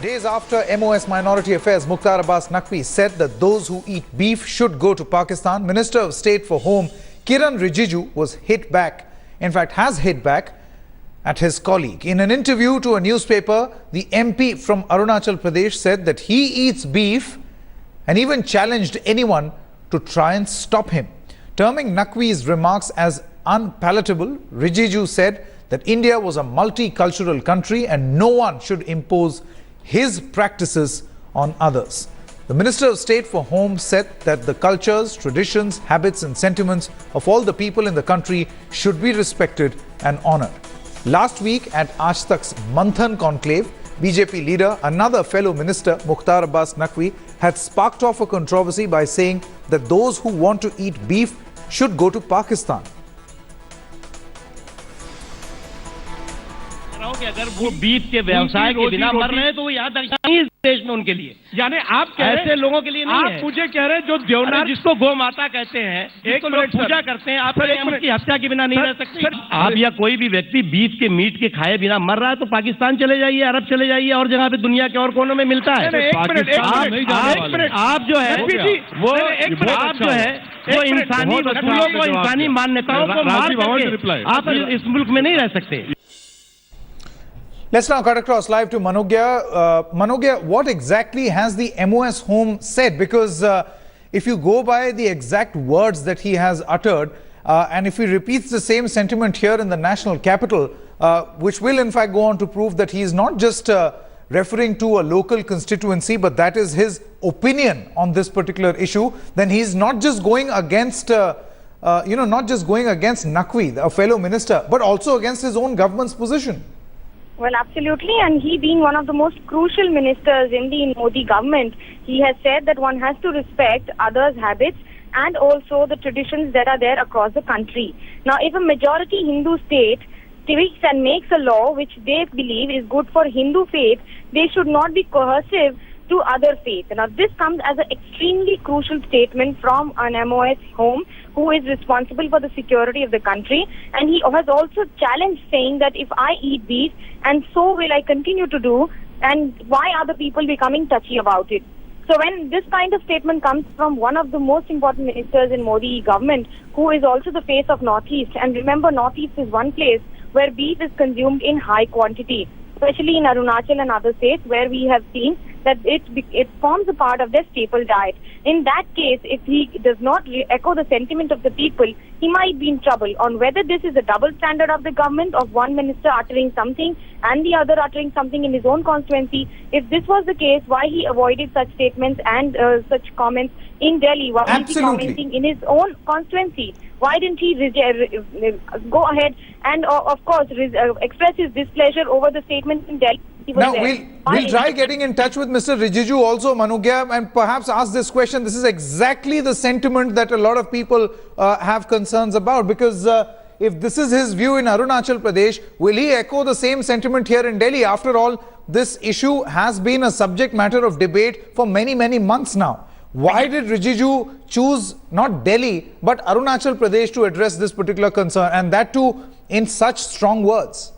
Days after MOS Minority Affairs Mukhtar Abbas Naqvi said that those who eat beef should go to Pakistan, Minister of State for Home Kiran Rijiju was hit back, in fact has hit back at his colleague. In an interview to a newspaper, the MP from Arunachal Pradesh said that he eats beef and even challenged anyone to try and stop him. Terming Naqvi's remarks as unpalatable, Rijiju said that India was a multicultural country and no one should impose his practices on others. The Minister of State for Home said that the cultures, traditions, habits and sentiments of all the people in the country should be respected and honoured. Last week at Aaj Tak's Manthan conclave, BJP leader, another fellow minister, Mukhtar Abbas Naqvi, had sparked off a controversy by saying that those who want to eat beef should go to Pakistan. कि अगर वो beef के व्यवसाय के बिना मर रहे हैं तो वो याद इस देश में उनके लिए, यानी आप ऐसे लोगों के लिए नहीं है। आप मुझे कह रहे हैं जो देवनार जिसको गौ माता कहते हैं, एक लोग पूजा करते हैं, आप की हत्या के बिना नहीं रह सकते। आप या कोई भी व्यक्ति बीफ के मीट के खाए बिना मर रहा है तो पाकिस्तान चले जाइए, अरब चले जाइए और जगह पे दुनिया के और कोनों में मिलता है। आप जो है वो आप जो है वो इंसानी वसूलों को, इंसानी मान्यताओं को मार करके आप इस मुल्क में नहीं रह सकते। Let's now cut across live to Manogya. Manogya, what exactly has the MOS Home said? Because if you go by the exact words that he has uttered, and if he repeats the same sentiment here in the national capital, which will in fact go on to prove that he is not just referring to a local constituency, but that is his opinion on this particular issue, then he is not just going against, not just going against Naqvi, a fellow minister, but also against his own government's position. Well, absolutely, and he being one of the most crucial ministers in the Modi government, he has said that one has to respect others' habits and also the traditions that are there across the country. Now, if a majority Hindu state tweaks and makes a law which they believe is good for Hindu faith, they should not be coercive to other faiths. Now, this comes as an extremely crucial statement from an MOS Home who is responsible for the security of the country, and he has also challenged saying that if I eat beef, and so will I continue to do, and why are the people becoming touchy about it? So when this kind of statement comes from one of the most important ministers in Modi government, who is also the face of Northeast, and remember Northeast is one place where beef is consumed in high quantity, especially in Arunachal and other states where we have seen that it forms a part of their staple diet. In that case, if he does not echo the sentiment of the people, he might be in trouble on whether this is a double standard of the government of one minister uttering something and the other uttering something in his own constituency. If this was the case, why he avoided such statements and such comments in Delhi? Why is he commenting in his own constituency? Why didn't he go ahead and, of course, express his displeasure over the statement in Delhi? Now, we'll try getting in touch with Mr. Rijiju also, Manogya, and perhaps ask this question. This is exactly the sentiment that a lot of people have concerns about, because if this is his view in Arunachal Pradesh, will he echo the same sentiment here in Delhi? After all, this issue has been a subject matter of debate for many, many months now. Why did Rijiju choose not Delhi, but Arunachal Pradesh to address this particular concern, and that too in such strong words?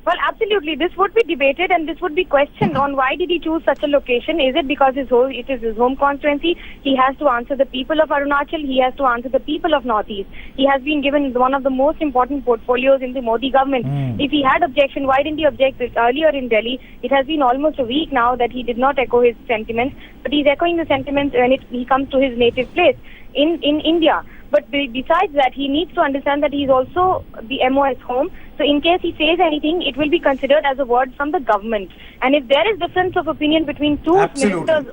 Well, absolutely. This would be debated and this would be questioned on why did he choose such a location. Is it because it is his home constituency? He has to answer the people of Arunachal. He has to answer the people of Northeast. He has been given one of the most important portfolios in the Modi government. If he had objection, why didn't he object earlier in Delhi? It has been almost a week now that he did not echo his sentiments, but he's echoing the sentiments when he comes to his native place in India. But besides that, he needs to understand that he's also the MOS Home. So in case he says anything, it will be considered as a word from the government. And if there is difference of opinion between two ministers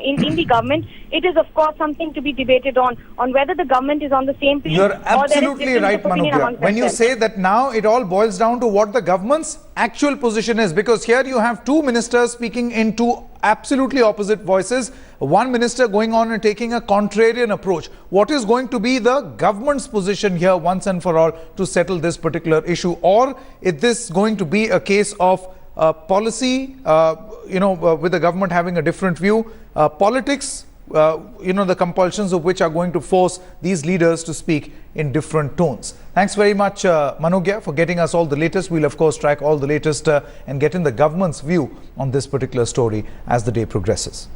in the government, it is of course something to be debated on whether the government is on the same page. You're absolutely right, Manogya. When you say that now it all boils down to what the government's actual position is, because here you have two ministers speaking in two absolutely opposite voices. One minister going on and taking a contrarian approach. What is going to be the government's position here once and for all to settle this particular issue? Or is this going to be a case of policy, with the government having a different view, politics the compulsions of which are going to force these leaders to speak in different tones. Thanks very much, Manogya, for getting us all the latest. We'll, of course, track all the latest and get in the government's view on this particular story as the day progresses.